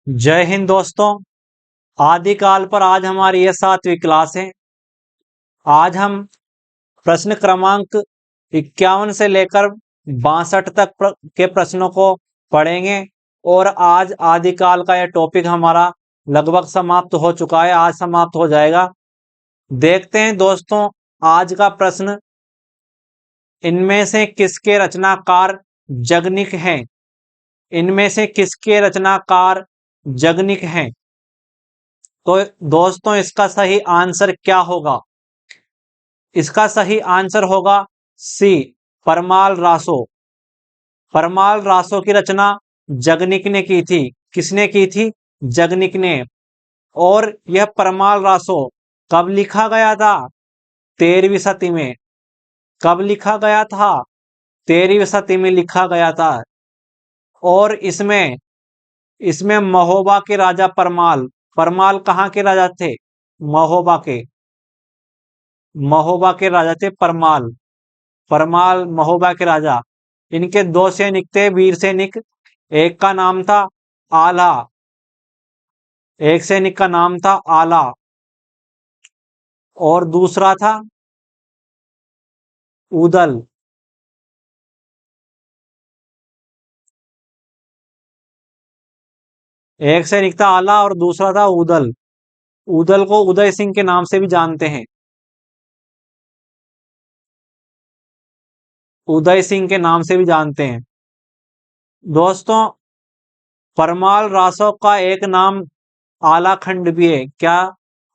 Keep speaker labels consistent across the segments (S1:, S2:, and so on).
S1: जय हिंद दोस्तों। आदिकाल पर आज हमारी यह 7वीं क्लास है। आज हम प्रश्न क्रमांक 51 से लेकर 62 तक के प्रश्नों को पढ़ेंगे और आज आदिकाल का यह टॉपिक हमारा लगभग समाप्त हो चुका है, आज समाप्त हो जाएगा। देखते हैं दोस्तों आज का प्रश्न, इनमें से किसके रचनाकार जगनिक हैं? इनमें से किसके रचनाकार जगनिक हैं? तो दोस्तों इसका सही आंसर क्या होगा? इसका सही आंसर होगा सी, परमाल रासो। परमाल रासो की रचना जगनिक ने की थी। किसने की थी? जगनिक ने। और यह परमाल रासो कब लिखा गया था? 13वीं सदी में। कब लिखा गया था? 13वीं सदी में लिखा गया था। और इसमें इसमें महोबा के राजा परमाल, परमाल कहाँ के राजा थे? महोबा के। महोबा के राजा थे परमाल। परमाल महोबा के राजा। इनके दो सैनिक थे, वीर सैनिक। एक का नाम था आला। एक सैनिक का नाम था आला और दूसरा था उदल। एक सैनिक था आला और दूसरा था उदल। उदल को उदय सिंह के नाम से भी जानते हैं। उदय सिंह के नाम से भी जानते हैं। दोस्तों परमाल रासो का एक नाम आलाखंड भी है। क्या?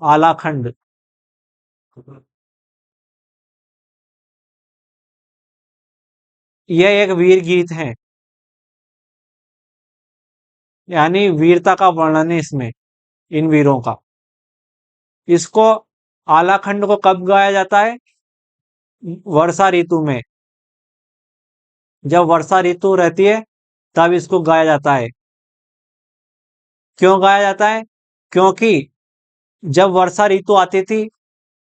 S1: आलाखंड। यह एक वीर गीत है, यानी वीरता का वर्णन है इसमें, इन वीरों का। इसको आलाखंड को कब गाया जाता है? वर्षा ऋतु में। जब वर्षा ऋतु रहती है तब इसको गाया जाता है। क्यों गाया जाता है? क्योंकि जब वर्षा ऋतु आती थी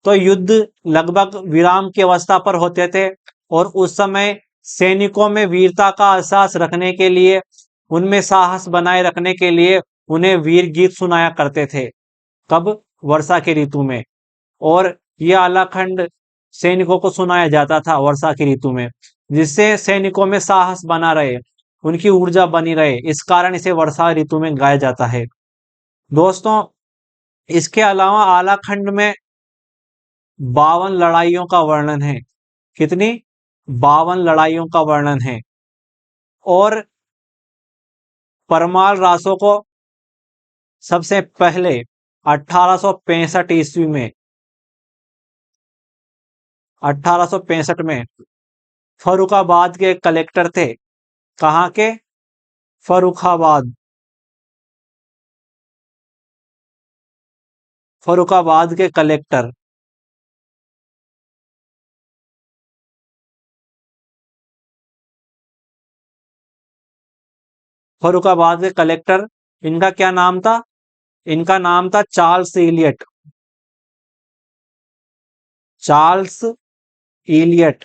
S1: तो युद्ध लगभग विराम की अवस्था पर होते थे और उस समय सैनिकों में वीरता का एहसास रखने के लिए, उनमें साहस बनाए रखने के लिए उन्हें वीर गीत सुनाया करते थे। कब? वर्षा की ऋतु में। और यह आलाखंड सैनिकों को सुनाया जाता था वर्षा की ऋतु में, जिससे सैनिकों में साहस बना रहे, उनकी ऊर्जा बनी रहे। इस कारण इसे वर्षा ऋतु में गाया जाता है। दोस्तों इसके अलावा आलाखंड में 52 लड़ाइयों का वर्णन है। कितनी? 52 लड़ाइयों का वर्णन है। और परमाल रासो को सबसे पहले 1865 ईस्वी में, 1865 में फर्रुखाबाद के कलेक्टर थे। कहाँ के? फर्रुखाबाद। फर्रुखाबाद के कलेक्टर। फर्रुखाबाद के कलेक्टर, इनका क्या नाम था? इनका नाम था चार्ल्स इलियट। Charles Elliot.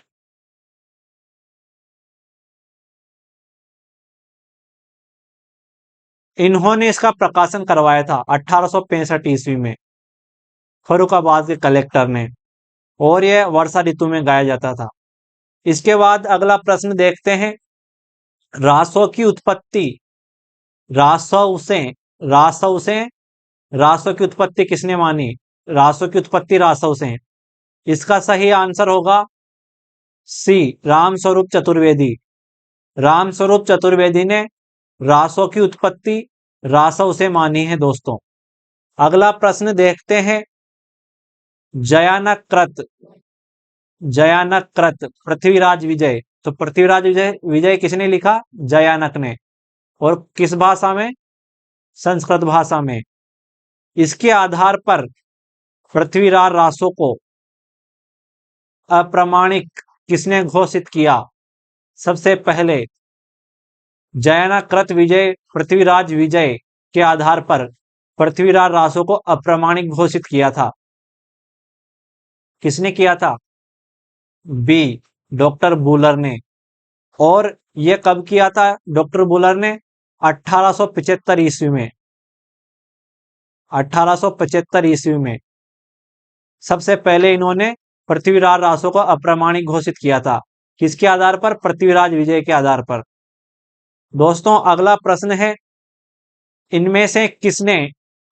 S1: इन्होंने इसका प्रकाशन करवाया था 1865 ईस्वी में, फर्रुखाबाद के कलेक्टर ने। और यह वर्षा ऋतु में गाया जाता था। इसके बाद अगला प्रश्न देखते हैं, रासों की उत्पत्ति। रासव से रासव से रासों की उत्पत्ति किसने मानी? रासों की उत्पत्ति रासव से। इसका सही आंसर होगा सी, रामस्वरूप चतुर्वेदी। रामस्वरूप चतुर्वेदी ने रासों की उत्पत्ति रासव से मानी है। दोस्तों अगला प्रश्न देखते हैं, जयानक कृत। जयानक कृत पृथ्वीराज विजय। तो पृथ्वीराज विजय विजय किसने लिखा? जयानक ने। और किस भाषा में? संस्कृत भाषा में। इसके आधार पर पृथ्वीराज रासो को अप्रामाणिक किसने घोषित किया? सबसे पहले जयानक कृत विजय, पृथ्वीराज विजय के आधार पर पृथ्वीराज रासो को अप्रामाणिक घोषित किया था। किसने किया था? बी, डॉक्टर बुलर ने। और यह कब किया था डॉक्टर बुलर ने? 1875 ईस्वी में। 1875 ईस्वी में सबसे पहले इन्होंने पृथ्वीराज रासो को अप्रामाणिक घोषित किया था। किसके आधार पर? पृथ्वीराज विजय के आधार पर। दोस्तों अगला प्रश्न है, इनमें से किसने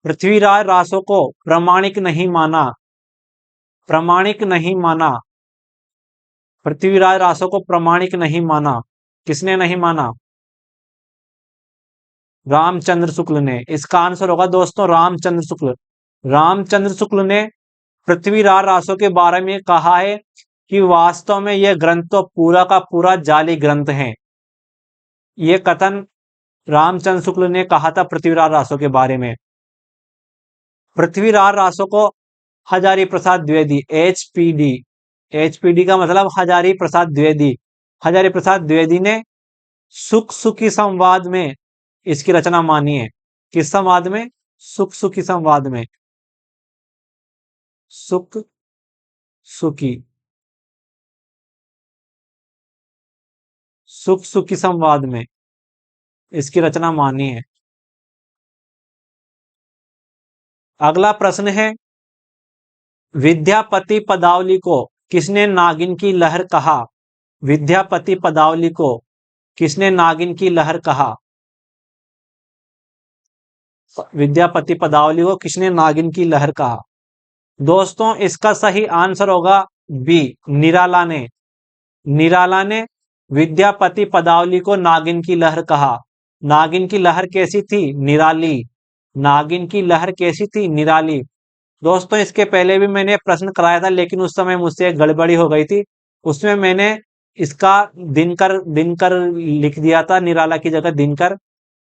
S1: पृथ्वीराज रासो को प्रामाणिक नहीं माना? प्रामाणिक नहीं माना, पृथ्वीराज रासो को प्रामाणिक नहीं माना, किसने नहीं माना? रामचंद्र शुक्ल ने। इसका आंसर होगा दोस्तों रामचंद्र शुक्ल। रामचंद्र शुक्ल ने पृथ्वीराज रासो के बारे में कहा है कि वास्तव में यह ग्रंथ तो पूरा का पूरा जाली ग्रंथ है। यह कथन रामचंद्र शुक्ल ने कहा था पृथ्वीराज रासो के बारे में। पृथ्वीराज रासो को हजारी प्रसाद द्विवेदी, एचपीडी, एचपीडी का मतलब हजारी प्रसाद द्विवेदी, हजारी प्रसाद द्विवेदी ने सुख सुखी संवाद में इसकी रचना मानी है। किस संवाद में? सुख सुखी संवाद में। सुख सुखी, सुख सुखी संवाद में इसकी रचना मानी है। अगला प्रश्न है, विद्यापति पदावली को किसने नागिन की लहर कहा? विद्यापति पदावली को किसने नागिन की लहर कहा? विद्यापति पदावली को किसने नागिन की लहर कहा? दोस्तों इसका सही आंसर होगा बी, निराला ने। निराला ने विद्यापति पदावली को नागिन की लहर कहा। नागिन की लहर कैसी थी? निराली। नागिन की लहर कैसी थी? निराली। दोस्तों इसके पहले भी मैंने प्रश्न कराया था, लेकिन उस समय मुझसे एक गड़बड़ी हो गई थी। उसमें मैंने इसका दिनकर दिनकर लिख दिया था, निराला की जगह दिनकर।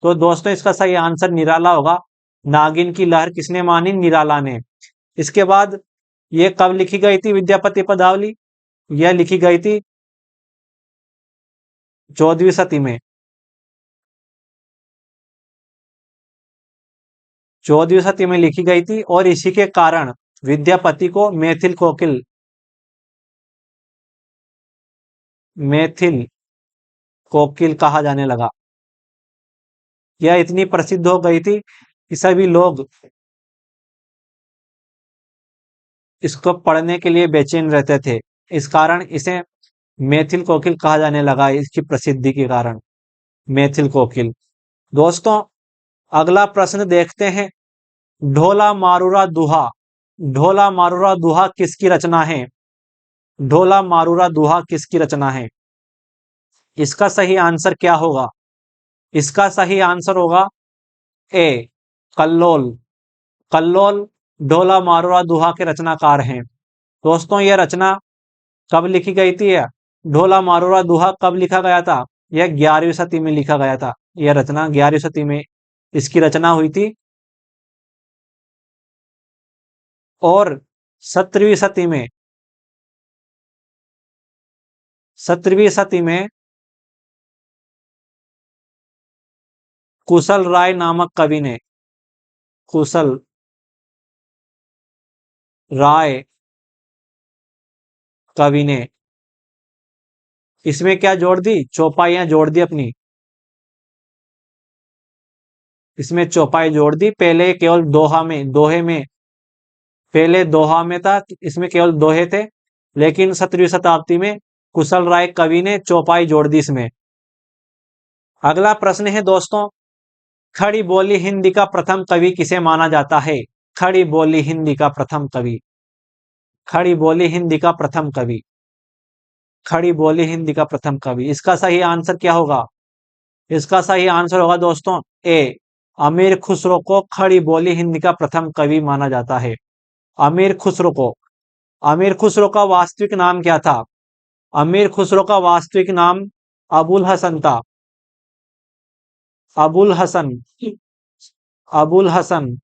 S1: तो दोस्तों इसका सही आंसर निराला होगा। नागिन की लहर किसने मानी? निराला ने। इसके बाद ये कब लिखी गई थी विद्यापति पदावली? यह लिखी गई थी 14वीं सदी में। 14वीं सदी में लिखी गई थी और इसी के कारण विद्यापति को मैथिल कोकिल, मैथिल कोकिल कहा जाने लगा। यह इतनी प्रसिद्ध हो गई थी कि सभी लोग इसको पढ़ने के लिए बेचैन रहते थे। इस कारण इसे मैथिल कोकिल कहा जाने लगा, इसकी प्रसिद्धि के कारण मैथिल कोकिल। दोस्तों अगला प्रश्न देखते हैं, ढोला मारूरा दुहा। ढोला मारूरा दुहा किसकी रचना है? ढोला मारूरा दुहा किसकी रचना है? इसका सही आंसर क्या होगा? इसका सही आंसर होगा ए, कल्लोल। कल्लोल ढोला मारूरा दुहा के रचनाकार हैं। दोस्तों यह रचना कब लिखी गई थी? ढोला मारूरा दुहा कब लिखा गया था? यह 11वीं सदी में लिखा गया था। यह रचना 11वीं सदी में इसकी रचना हुई थी और 17वीं सदी में 17वीं सदी में कुशल राय नामक कवि ने, कुशल राय कवि ने इसमें क्या जोड़ दी? चौपाइयां जोड़ दी अपनी। इसमें चौपाई जोड़ दी। पहले केवल दोहा में, दोहे में, पहले दोहा में था, इसमें केवल दोहे थे, लेकिन 17वीं शताब्दी में कुशल राय कवि ने चौपाई जोड़ दी इसमें। अगला प्रश्न है दोस्तों, खड़ी बोली हिंदी का प्रथम कवि किसे माना जाता है? खड़ी बोली हिंदी का प्रथम कवि, खड़ी बोली हिंदी का प्रथम कवि, खड़ी बोली हिंदी का प्रथम कवि। इसका सही आंसर क्या होगा? इसका सही आंसर होगा दोस्तों ए, अमीर खुसरो को खड़ी बोली हिंदी का प्रथम कवि माना जाता है। अमीर खुसरो को। अमीर खुसरो का वास्तविक नाम क्या था? अमीर खुसरो का वास्तविक नाम अबुल हसन था। अबुल हसन, अबुल हसन,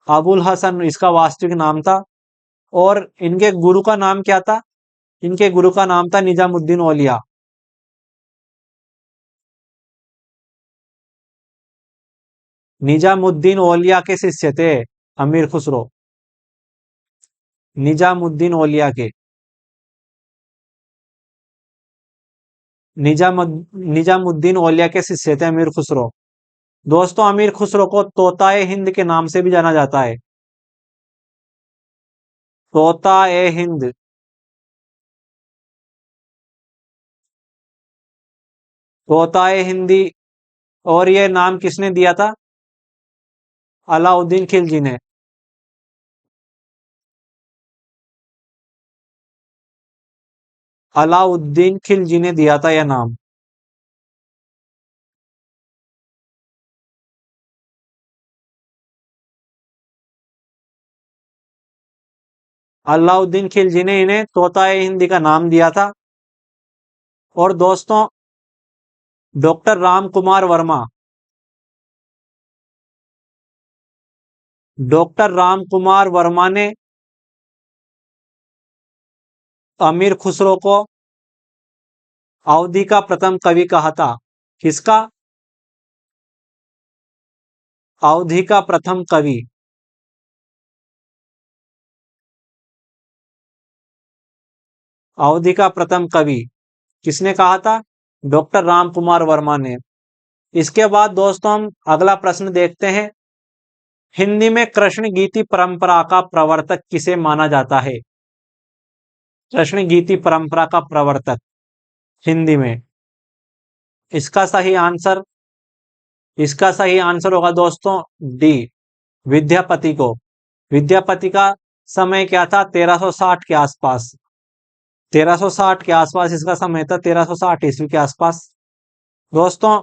S1: अबुल हसन इसका वास्तविक नाम था। और इनके गुरु का नाम क्या था? इनके गुरु का नाम था निजामुद्दीन औलिया। निजामुद्दीन औलिया के शिष्य थे अमीर खुसरो, निजामुद्दीन औलिया के। निजामुद्दीन औलिया के शिष्य थे अमीर खुसरो। दोस्तों अमीर खुसरो को तोताए हिंद के नाम से भी जाना जाता है। तोताए हिंद। तोताए हिंदी। और ये नाम किसने दिया था? अलाउद्दीन खिलजी ने। अलाउद्दीन खिलजी ने दिया था यह नाम। अलाउद्दीन खिलजी ने इन्हें तोताए हिंदी का नाम दिया था। और दोस्तों डॉक्टर राम कुमार वर्मा। डॉक्टर राम कुमार वर्मा ने अमीर खुसरो को अवधि का प्रथम कवि कहा था। किसका? अवधि का प्रथम कवि। अवधि का प्रथम कवि किसने कहा था? डॉक्टर राम कुमार वर्मा ने। इसके बाद दोस्तों हम अगला प्रश्न देखते हैं। हिंदी में कृष्ण गीति परंपरा का प्रवर्तक किसे माना जाता है? कृष्ण गीति परंपरा का प्रवर्तक हिंदी में। इसका सही आंसर इसका सही आंसर होगा दोस्तों डी, विद्यापति को। विद्यापति का समय क्या था? 1360 के आसपास। 1360 के आसपास इसका समय था, 1360 ईस्वी के आसपास। दोस्तों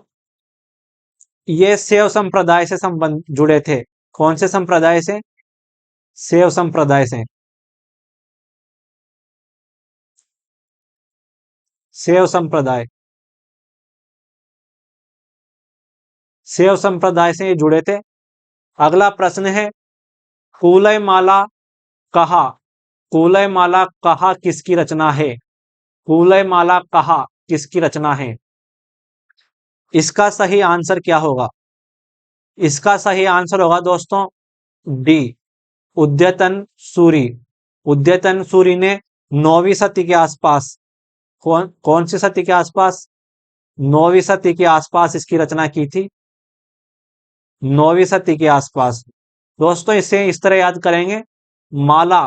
S1: ये शैव संप्रदाय से संबंध जुड़े थे। कौन से संप्रदाय से? शैव संप्रदाय से। शैव संप्रदाय। शैव संप्रदाय से ये जुड़े थे। अगला प्रश्न है, कूलय माला कहा। कूलय माला कहा किसकी रचना है? कूलय माला कहा किसकी रचना है? इसका सही आंसर क्या होगा? इसका सही आंसर होगा दोस्तों डी, उद्यतन सूरी। उद्यतन सूरी ने 9वीं सदी के आसपास, कौन कौन सी सदी के आसपास? 9वीं सदी के आसपास इसकी रचना की थी। 9वीं सदी के आसपास। दोस्तों इसे इस तरह याद करेंगे, माला।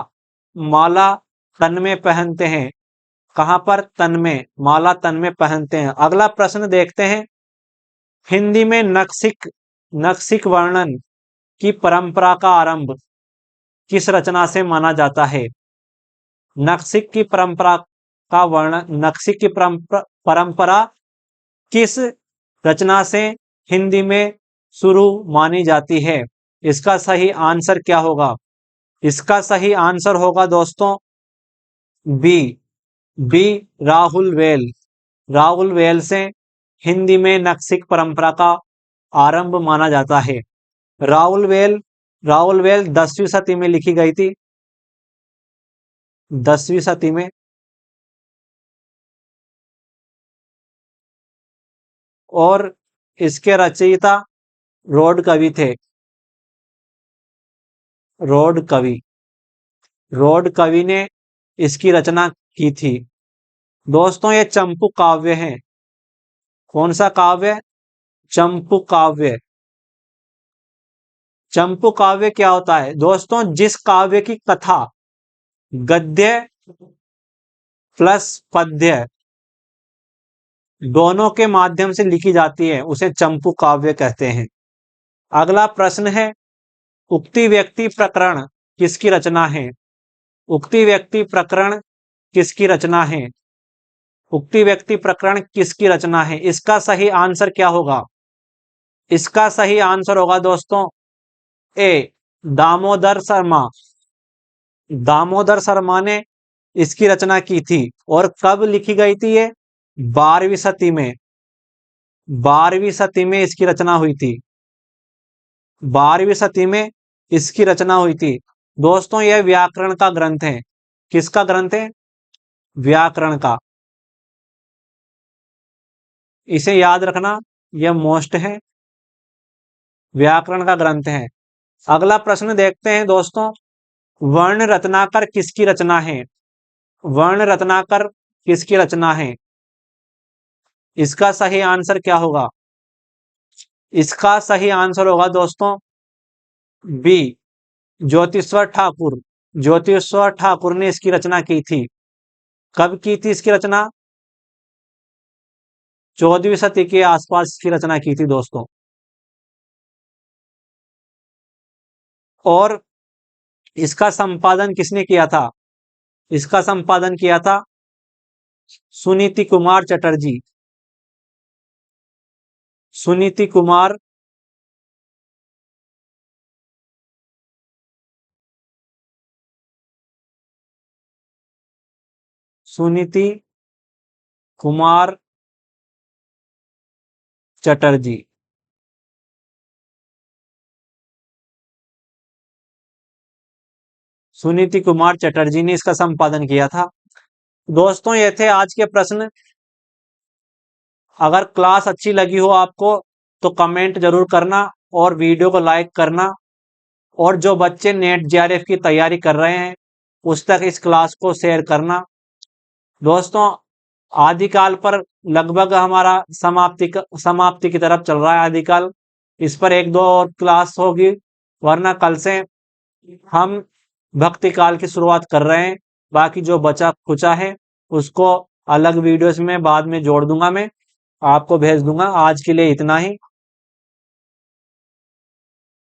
S1: माला तन में पहनते हैं। कहां पर? तन में। माला तन में पहनते हैं। अगला प्रश्न देखते हैं। हिंदी में नक्सिक नक्सिक वर्णन की परंपरा का आरंभ किस रचना से माना जाता है? नक्सिक की परंपरा का वर्णन, नक्सिक की परंपरा किस रचना से हिंदी में शुरू मानी जाती है? इसका सही आंसर क्या होगा? इसका सही आंसर होगा दोस्तों बी, बी, राहुल वेल। राहुल वेल से हिंदी में नक्सिक परंपरा का आरंभ माना जाता है। राहुल वेल, राहुल वेल 10वीं सदी में लिखी गई थी। 10वीं सदी में। और इसके रचयिता रोड कवि थे। रोड कवि। रोड कवि ने इसकी रचना की थी। दोस्तों ये चंपू काव्य है। कौन सा काव्य? चंपू काव्य। चंपू काव्य क्या होता है? दोस्तों जिस काव्य की कथा गद्य प्लस पद्य दोनों के माध्यम से लिखी जाती है उसे चंपू काव्य कहते हैं। अगला प्रश्न है, उक्ति व्यक्ति प्रकरण किसकी रचना है? उक्ति व्यक्ति प्रकरण किसकी रचना है? उक्ति व्यक्ति प्रकरण किसकी रचना है? इसका सही आंसर क्या होगा? इसका सही आंसर होगा दोस्तों ए, दामोदर शर्मा। दामोदर शर्मा ने इसकी रचना की थी। और कब लिखी गई थी ये? 12वीं सदी में। 12वीं सदी में इसकी रचना हुई थी। 12वीं सदी में इसकी रचना हुई थी। दोस्तों यह व्याकरण का ग्रंथ है। किसका ग्रंथ है? व्याकरण का। इसे याद रखना, यह मोस्ट है, व्याकरण का ग्रंथ है। अगला प्रश्न देखते हैं दोस्तों, वर्ण रत्नाकर किसकी रचना है? वर्ण रत्नाकर किसकी रचना है? इसका सही आंसर क्या होगा? इसका सही आंसर होगा दोस्तों बी, ज्योतिश्वर ठाकुर। ज्योतिश्वर ठाकुर ने इसकी रचना की थी। कब की थी इसकी रचना? 14वीं सदी के आसपास इसकी रचना की थी दोस्तों। और इसका संपादन किसने किया था? इसका संपादन किया था सुनीति कुमार चटर्जी। सुनीति कुमार सुनीति कुमार चटर्जी। सुनीति कुमार चटर्जी ने इसका संपादन किया था। दोस्तों ये थे आज के प्रश्न। अगर क्लास अच्छी लगी हो आपको तो कमेंट जरूर करना और वीडियो को लाइक करना। और जो बच्चे नेट जेआरएफ की तैयारी कर रहे हैं उस तक इस क्लास को शेयर करना। दोस्तों आदिकाल पर लगभग हमारा समाप्ति की तरफ चल रहा है आदिकाल। इस पर एक दो और क्लास होगी, वरना कल से हम भक्ति काल की शुरुआत कर रहे हैं। बाकी जो बचा खुचा है उसको अलग वीडियोस में बाद में जोड़ दूंगा, मैं आपको भेज दूंगा। आज के लिए इतना ही।